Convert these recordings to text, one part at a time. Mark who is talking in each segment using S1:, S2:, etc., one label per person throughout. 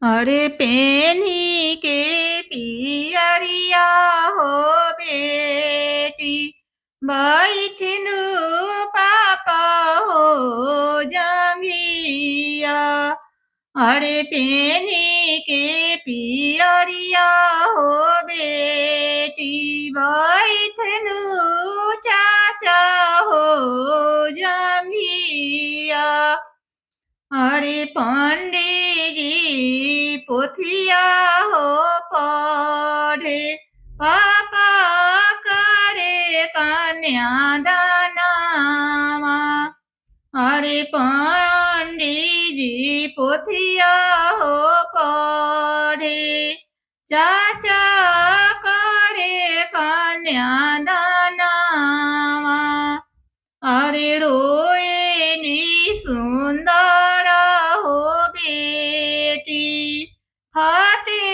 S1: अरे पेन्ही के पियरिया हो बेटी बैठनु पापा हो जंघिया। अरे पेन्ही के पियरिया हो बेटी बैठनु चाचा हो जंघिया। अरे पंडित जी पोथिया हो पढ़े पापा करे कन्यादानवा। अरे पंडित जी पोथिया हो पढ़े चाचा करे कन्यादानवा। अरे रोए नी सुंदर हो बेटी फाटे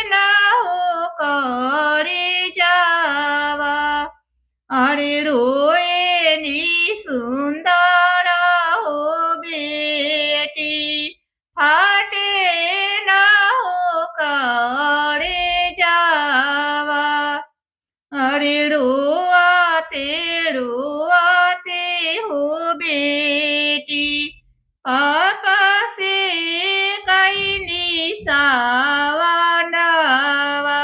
S1: न हो करे जावा। अरे रोए नी सुंदर हो बेटी फाटे न हो करे जावा। अरे रोआते हो बेटी पापा से कई निसावा नावा।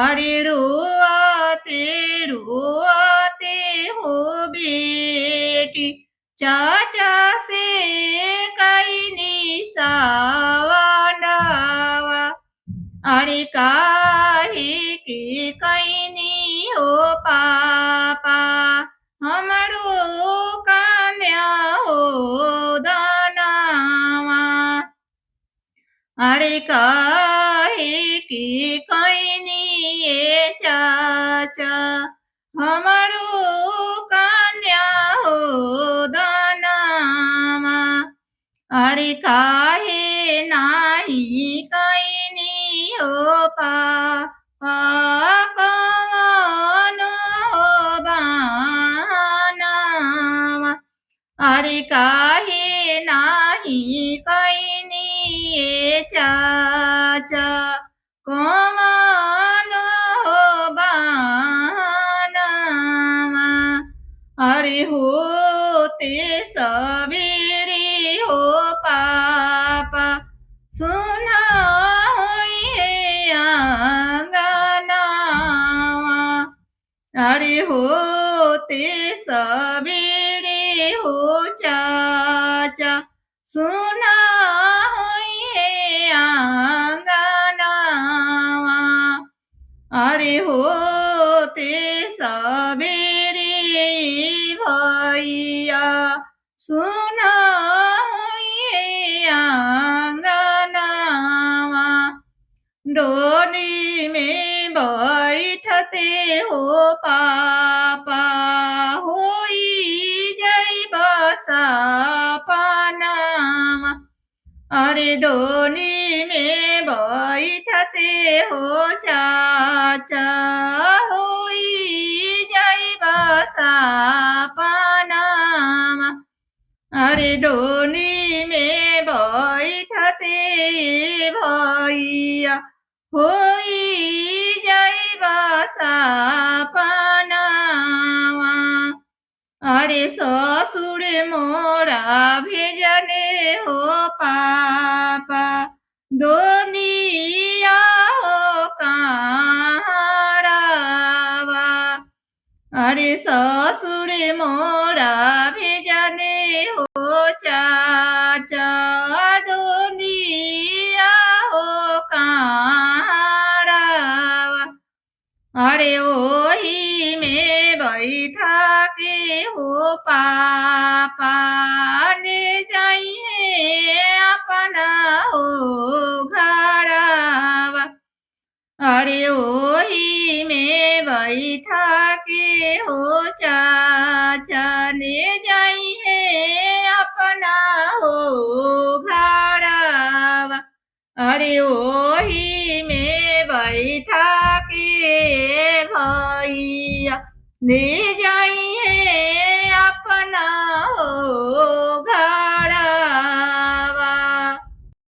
S1: अरे रोआते हो बेटी चाचा से कई निसावा नावा। अरे काहे के कैनी हो पापा हमरो कन्या हो दानवा। अरे काहे के कैनी ये चाचा हमरो कन्या हो दानवा। अरे काहे नाही कैनी हो पापा कौन हो बानावा। अरे काहे नाही कैनी ये चाचा कौन हो बानावा। अरे होते सवेरे हो पापा सुना होइए आंगनवा। अरे होते सवेरे हो चाचा सुना होइए आंगनवा। अरे होते सवेरे भैया सुना होइए आंगनवा। डोली में बैठते हो पापा होई जैब सपनावा। अरे डोली में बैठते हो चाचा होई जैब सपनावा। अरे डोली में बैठते भैया होई जैब सपनावा। अरे ससुर मोरा भेजने हो पापा डोनिया हो कहारावा। अरे ससुर मोरा भेजने हो चाचा डोनिया हो कहारावा। अरे ओही में बैठा के हो पापा ने जाइए अपना हो घरवा। अरे ओही में बैठा के हो चाचा ने जाइए अपना हो घरवा। अरे ओही में बैठा के भैया ले जाइए